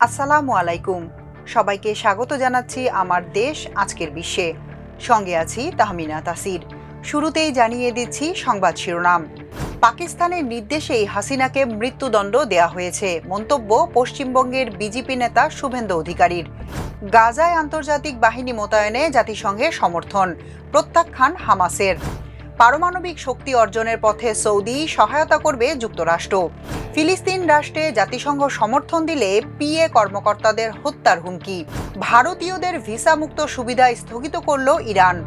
আসসালামু আলাইকুম। সবাইকে স্বাগত জানাচ্ছি আমার দেশ আজকের বিশ্বে। সঙ্গে আছি তাহমিনা তাসির। শুরুতেই জানিয়ে দিচ্ছি সংবাদ শিরোনাম। পাকিস্তানের নির্দেশেই হাসিনাকে মৃত্যুদণ্ড দেয়া হয়েছে, মন্তব্য পশ্চিমবঙ্গের বিজেপি নেতা শুভেন্দু অধিকারীর। গাজায় আন্তর্জাতিক বাহিনী মোতায়েনে জাতিসংঘের সমর্থন, প্রত্যাখ্যান হামাসের। পারমাণবিক শক্তি অর্জনের পথে সৌদি সহায়তা করবে যুক্তরাষ্ট্র। ফিলিস্তিন রাষ্ট্রে জাতিসংঘ সমর্থন দিলে পিএ কর্মকর্তাদের হত্যার হুমকি। ভারতীয়দের ভিসা মুক্ত সুবিধা স্থগিত করল ইরান।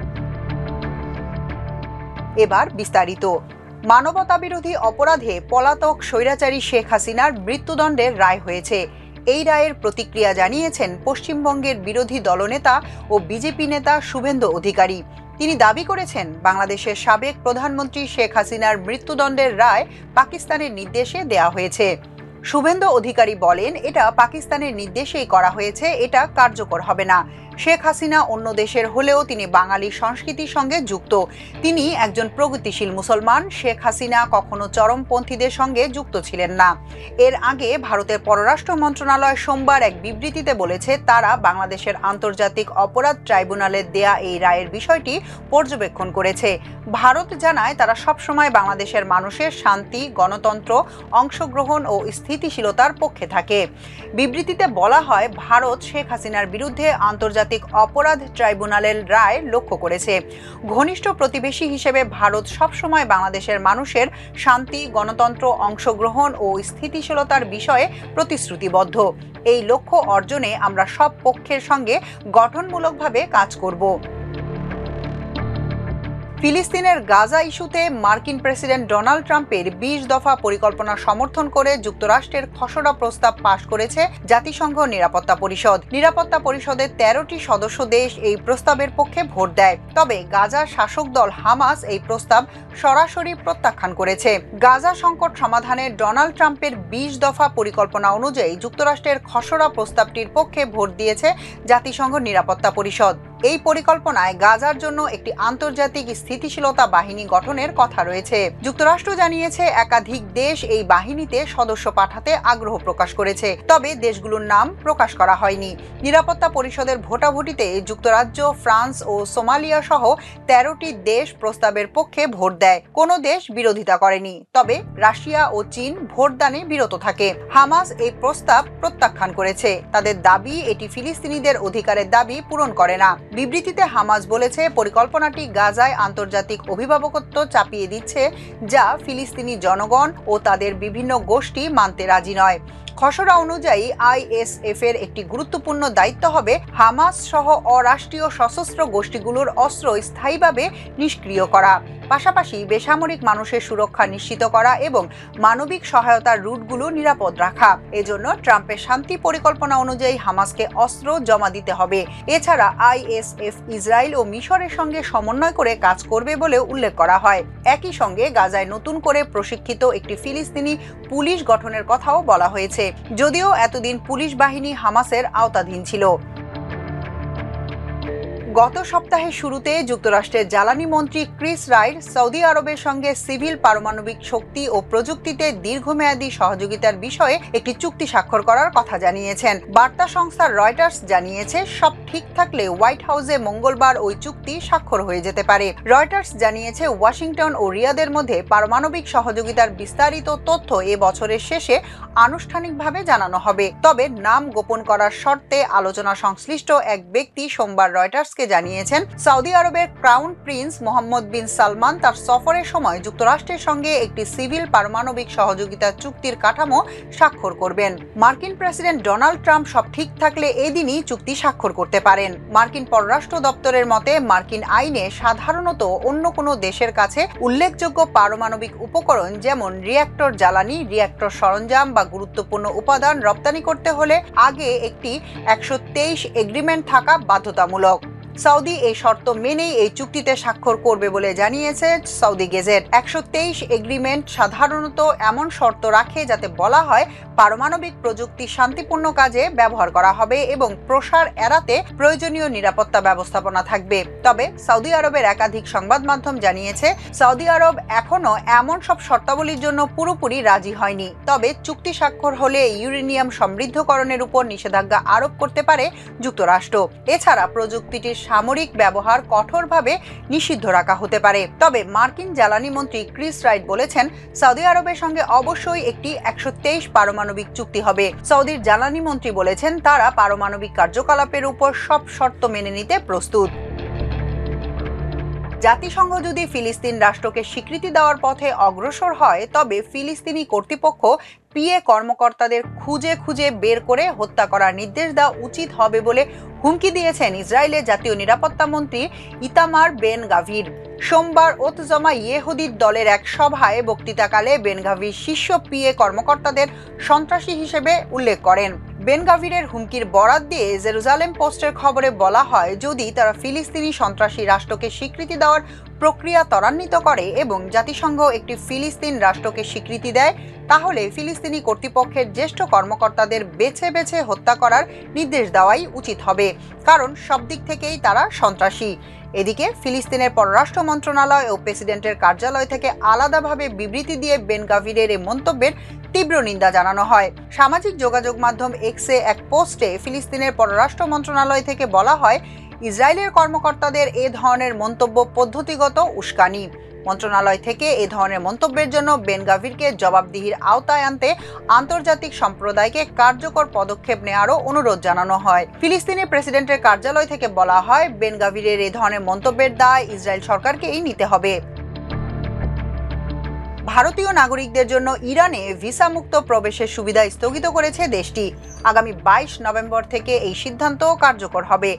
এবার বিস্তারিত। মানবতাবিরোধী অপরাধে পলাতক স্বৈরাচারী শেখ হাসিনার মৃত্যুদণ্ডের রায় হয়েছে। এই রায়ের প্রতিক্রিয়া জানিয়েছেন পশ্চিমবঙ্গের বিরোধী দলনেতা ও বিজেপি নেতা শুভেন্দু অধিকারী। তিনি দাবি করেছেন, বাংলাদেশের সাবেক প্রধানমন্ত্রী শেখ হাসিনার মৃত্যুদণ্ডের রায় পাকিস্তানের নির্দেশে দেয়া হয়েছে। শুভেন্দু অধিকারী বলেন, এটা পাকিস্তানের নির্দেশেই করা হয়েছে, এটা কার্যকর হবে না। শেখ হাসিনা অন্য দেশের হলেও তিনি বাঙালি সংস্কৃতির সঙ্গে যুক্ত। তিনি একজন প্রগতিশীল মুসলমান। শেখ হাসিনা কখনো চরমপন্থীদের সঙ্গে যুক্ত ছিলেন না। এর আগে ভারতের পররাষ্ট্র মন্ত্রণালয় সোমবার এক বিবৃতিতে বলেছে, তারা বাংলাদেশের আন্তর্জাতিক অপরাধ ট্রাইব্যুনালের দেয়া এই রায়ের বিষয়টি পর্যবেক্ষণ করেছে। ভারত জানায়, তারা সবসময় বাংলাদেশের মানুষের শান্তি, গণতন্ত্র, অংশগ্রহণ ও স্থিতিশীলতার পক্ষে থাকে। বিবৃতিতে বলা হয়, ভারত শেখ হাসিনার বিরুদ্ধে আন্তর্জাতিক অপরাধ ট্রাইব্যুনালের রায় লক্ষ্য করেছে। ঘনিষ্ঠ প্রতিবেশী হিসেবে ভারত সবসময় বাংলাদেশের মানুষের শান্তি, গণতন্ত্র, অংশগ্রহণ ও স্থিতিশীলতার বিষয়ে প্রতিশ্রুতিবদ্ধ। এই লক্ষ্য অর্জনে আমরা সব পক্ষের সঙ্গে গঠনমূলকভাবে কাজ করব। ফিলিস্তিনের গাজা ইস্যুতে মার্কিন প্রেসিডেন্ট ডোনাল্ড ট্রাম্পের ২০ দফা পরিকল্পনা সমর্থন করে যুক্তরাষ্ট্রের খসড়া প্রস্তাব পাশ করেছে জাতিসংঘ নিরাপত্তা পরিষদ। নিরাপত্তা পরিষদের ১৩টি সদস্য দেশ এই প্রস্তাবের পক্ষে ভোট দেয়। তবে গাজার শাসক দল হামাস এই প্রস্তাব সরাসরি প্রত্যাখ্যান করেছে। গাজা সংকট সমাধানে ডোনাল্ড ট্রাম্পের ২০ দফা পরিকল্পনা অনুযায়ী যুক্তরাষ্ট্রের খসড়া প্রস্তাবটির পক্ষে ভোট দিয়েছে জাতিসংঘ নিরাপত্তা পরিষদ। এই পরিকল্পনায় গাজার জন্য একটি আন্তর্জাতিক স্থিতিশীলতা বাহিনী গঠনের কথা রয়েছে। যুক্তরাষ্ট্র জানিয়েছে, একাধিক দেশ এই বাহিনীতে সদস্য পাঠাতে আগ্রহ প্রকাশ করেছে, তবে দেশগুলোর নাম প্রকাশ করা হয়নি। নিরাপত্তা পরিষদের ভোটাভুটিতে যুক্তরাজ্য, ফ্রান্স ও সোমালিয়া সহ ১৩টি দেশ প্রস্তাবের পক্ষে ভোট দেয়। কোনো দেশ বিরোধিতা করেনি, তবে রাশিয়া ও চীন ভোটদানে বিরত থাকে। হামাস এই প্রস্তাব প্রত্যাখ্যান করেছে। তাদের দাবি, এটি ফিলিস্তিনিদের অধিকারের দাবি পূরণ করে না। বিবৃতিতে হামাস বলেছে, পরিকল্পনাটি গাজায় আন্তর্জাতিক অভিভাবকত্ব চাপিয়ে দিচ্ছে, যা ফিলিস্তিনি জনগণ ও তাদের বিভিন্ন গোষ্ঠী মানতে রাজি নয়। খসড়া অনুযায়ী আইএসএফ এর একটি গুরুত্বপূর্ণ দায়িত্ব হবে হামাস সহ অরাষ্ট্রীয় সশস্ত্র গোষ্ঠীগুলোর অস্ত্র স্থায়ীভাবে নিষ্ক্রিয় করা, পাশাপাশি বেসামরিক মানুষের সুরক্ষা নিশ্চিত করা এবং মানবিক সহায়তার রুটগুলো নিরাপদ রাখা। এজন্য ট্রাম্পের শান্তি পরিকল্পনা অনুযায়ী হামাসকে অস্ত্র জমা দিতে হবে। এছাড়া আইএসএফ ইসরায়েল ও মিশরের সঙ্গে সমন্বয় করে কাজ করবে বলেও উল্লেখ করা হয়। একই সঙ্গে গাজায় নতুন করে প্রশিক্ষিত একটি ফিলিস্তিনি পুলিশ গঠনের কথাও বলা হয়েছে, যদিও এতদিন পুলিশ বাহিনী হামাসের আওতাধীন ছিল। গত সপ্তাহের শুরুতে যুক্তরাষ্ট্রের জ্বালানি মন্ত্রী ক্রিস রাইট সৌদি আরবের সঙ্গে সিভিল পারমাণবিক শক্তি ও প্রযুক্তিতে দীর্ঘমেয়াদী সহযোগিতার বিষয়ে একটি চুক্তি স্বাক্ষর করার কথা জানিয়েছেন। বার্তা সংস্থা রয়টার্স জানিয়েছে, সব ঠিক থাকলে হোয়াইট হাউসে মঙ্গলবার ওই চুক্তি স্বাক্ষর হয়ে যেতে পারে। রয়টার্স জানিয়েছে, ওয়াশিংটন ও রিয়াদের মধ্যে পারমাণবিক সহযোগিতার বিস্তারিত তথ্য এ বছরের শেষে আনুষ্ঠানিকভাবে জানানো হবে। তবে নাম গোপন করার শর্তে আলোচনা সংশ্লিষ্ট এক ব্যক্তি সোমবার রয়টার্সকে জানিয়েছেন, সৌদি আরবের ক্রাউন প্রিন্স মোহাম্মদ বিন সালমান তার সফরের সময় যুক্তরাষ্ট্রের সঙ্গে একটি সিভিল পারমাণবিক সহযোগিতা চুক্তির কাঠামো স্বাক্ষর করবেন। মার্কিন প্রেসিডেন্ট ডোনাল্ড ট্রাম্প সব ঠিক থাকলে এদিনই চুক্তি স্বাক্ষর করতে পারেন। মার্কিন পররাষ্ট্র দপ্তরের মতে, মার্কিন আইনে সাধারণত অন্য কোনো দেশের কাছে উল্লেখযোগ্য পারমাণবিক উপকরণ যেমন রিঅ্যাক্টর জ্বালানি, রিঅ্যাক্টর সরঞ্জাম বা গুরুত্বপূর্ণ উপাদান রপ্তানি করতে হলে আগে একটি ১২৩ এগ্রিমেন্ট থাকা বাধ্যতামূলক। সৌদি এই শর্ত মেনেই এই চুক্তিতে স্বাক্ষর করবে বলে জানিয়েছে সৌদি গেজেট। 123 এগ্রিমেন্ট সাধারণত এমন শর্ত রাখে যাতে বলা হয় পারমাণবিক প্রযুক্তি শান্তিপূর্ণ কাজে ব্যবহার করা হবে এবং প্রসার এড়াতে প্রয়োজনীয় নিরাপত্তা ব্যবস্থাপনা থাকবে। তবে সৌদি আরবের একাধিক সংবাদ মাধ্যম জানিয়েছে সৌদি আরব এখনো এমন সব শর্তাবলীর জন্য পুরোপুরি রাজি হয়নি। তবে চুক্তি স্বাক্ষর হলে ইউরেনিয়াম সমৃদ্ধকরণের উপর নিষেধাজ্ঞা আরোপ করতে পারে যুক্তরাষ্ট্র। এছাড়া প্রযুক্তিটির সামরিক ব্যবহার কঠোরভাবে নিষিদ্ধ রাখা হতে পারে। তবে মার্কিন জ্বালানি মন্ত্রী ক্রিস রাইট বলেছেন সৌদি আরবের সঙ্গে অবশ্যই একটি 123 পারমাণবিক চুক্তি হবে। সৌদির জ্বালানি মন্ত্রী বলেছেন তারা পারমাণবিক কার্যকলাপের উপর সব শর্ত মেনে নিতে প্রস্তুত। জাতিসংঘ যদি ফিলিস্তিন রাষ্ট্রকে স্বীকৃতি দেওয়ার পথে অগ্রসর হয় তবে ফিলিস্তিনি কর্তৃপক্ষ পিএ কর্মকর্তাদের খুঁজে খুঁজে বের করে হত্যা করার নির্দেশ দেওয়া উচিত হবে বলে হুমকি দিয়েছেন ইসরায়েলের জাতীয় নিরাপত্তা মন্ত্রী ইতামার বেন গাভির। সোমবার ওতজমা ইয়েহুদির দলের এক সভায় বক্তৃতাকালে বেন গাভির শীর্ষ পিএ কর্মকর্তাদের সন্ত্রাসী হিসেবে উল্লেখ করেন। বেন গাভিরের হুমকির বরাত দিয়ে জেরুজালেম পোস্টের খবরে বলা হয় যদি তারা ফিলিস্তিনি সন্ত্রাসী রাষ্ট্রকে স্বীকৃতি দেওয়ার প্রক্রিয়া ত্বরান্বিত করে এবং জাতিসংঘ একটি ফিলিস্তিন রাষ্ট্রকে স্বীকৃতি দেয় তাহলে ফিলিস্তিনি কর্তৃপক্ষের জ্যেষ্ঠ কর্মকর্তাদের বেছে বেছে হত্যা করার নির্দেশ দেওয়াই উচিত হবে, কারণ সব দিক থেকেই তারা সন্ত্রাসী। এদিকে ফিলিস্তিনের পররাষ্ট্র মন্ত্রণালয় ও প্রেসিডেন্টের কার্যালয় থেকে আলাদাভাবে বিবৃতি দিয়ে বেন গাভিরের এই মন্তব্যের তীব্র নিন্দা জানানো হয়। সামাজিক যোগাযোগ মাধ্যম এক্সে এক পোস্টে ফিলিস্তিনের পররাষ্ট্র মন্ত্রণালয় থেকে বলা হয় ইসরায়েলের কর্মকর্তাদের এ ধরনের মন্তব্য পদ্ধতিগত উস্কানি। মন্ত্রণালয় থেকে এ ধরনের মন্তব্যের জন্য বেন গাভিরকে জবাবদিহির আওতায় আনতে আন্তর্জাতিক সম্প্রদায়কে কার্যকর পদক্ষেপ নেওয়ারও অনুরোধ জানানো হয়। ফিলিস্তিনের প্রেসিডেন্টের কার্যালয় থেকে বলা হয় বেন গাভিরের এ ধরনের মন্তব্যের দায় ইসরায়েল সরকারকেই নিতে হবে। ভারতীয় নাগরিকদের জন্য ইরানে ভিসা মুক্ত প্রবেশের সুবিধা স্থগিত করেছে দেশটি। আগামী 22 নভেম্বর থেকে এই সিদ্ধান্ত কার্যকর হবে।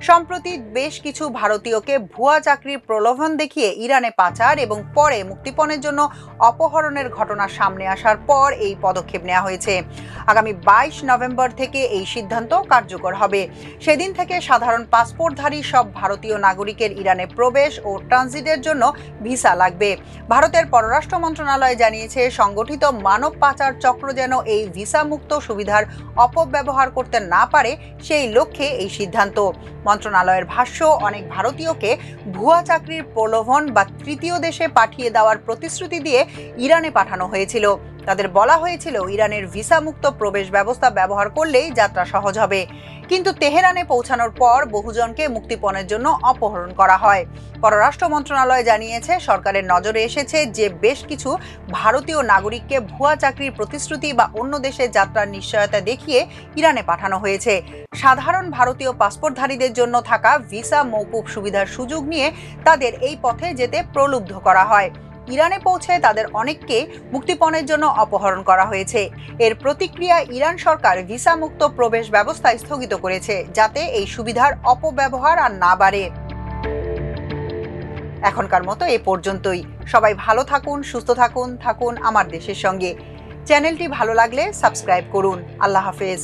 সম্প্রতি বেশ কিছু ভারতীয়কে ভুয়া চাকরির প্রলোভন দেখিয়ে ইরানে পাচার এবং পরে মুক্তিপণের জন্য অপহরণের ঘটনা সামনে আসার পর এই পদক্ষেপ নেওয়া হয়েছে। আগামী 22 নভেম্বর থেকে এই সিদ্ধান্ত কার্যকর হবে। সেদিন থেকে সাধারণ পাসপোর্টধারী সব ভারতীয় নাগরিকের ইরানে প্রবেশ ও ট্রানজিটের জন্য ভিসা লাগবে। ভারতের পররাষ্ট্র মন্ত্রণালয় জানিয়েছে সংগঠিত মানব পাচার চক্র যেন এই ভিসা মুক্ত সুবিধার অপব্যবহার করতে না পারে সেই লক্ষ্যে এই সিদ্ধান্ত। মন্ত্রণালয়ের ভাষ্য অনেক ভারতীয়কে ভুয়া চাকরির প্রলোভন বা তৃতীয় দেশে পাঠিয়ে দেওয়ার প্রতিশ্রুতি দিয়ে ইরানে পাঠানো হয়েছিল। তাদের বলা হয়েছিল ইরানের ভিসা মুক্ত প্রবেশ ব্যবস্থা ব্যবহার করলেই যাত্রা সহজ হবে, কিন্তু তেহরানে পৌঁছানোর পর বহুজনকে মুক্তিপণের জন্য অপহরণ করা হয়। পররাষ্ট্র মন্ত্রণালয় জানিয়েছে সরকারের নজরে এসেছে যে বেশ কিছু ভারতীয় নাগরিককে ভুয়া চাকরির প্রতিশ্রুতি বা অন্য দেশে যাত্রার নিশ্চয়তা দেখিয়ে ইরানে পাঠানো হয়েছে। সাধারণ ভারতীয় পাসপোর্টধারীদের জন্য থাকা ভিসা মওকুফ সুবিধার সুযোগ নিয়ে তাদের এই পথে যেতে প্রলুব্ধ করা হয়। ইরানে পৌঁছে তাদের অনেককে মুক্তিপণের জন্য অপহরণ করা হয়েছে। এর প্রতিক্রিয়া ইরান সরকার ভিসা মুক্ত প্রবেশ ব্যবস্থা স্থগিত করেছে যাতে এই সুবিধার অপব্যবহার আর না বাড়ে। এখনকার মতো এ পর্যন্তই। সবাই ভালো থাকুন, সুস্থ থাকুন আমার দেশের সঙ্গে। চ্যানেলটি ভালো লাগলে সাবস্ক্রাইব করুন। আল্লাহ হাফেজ।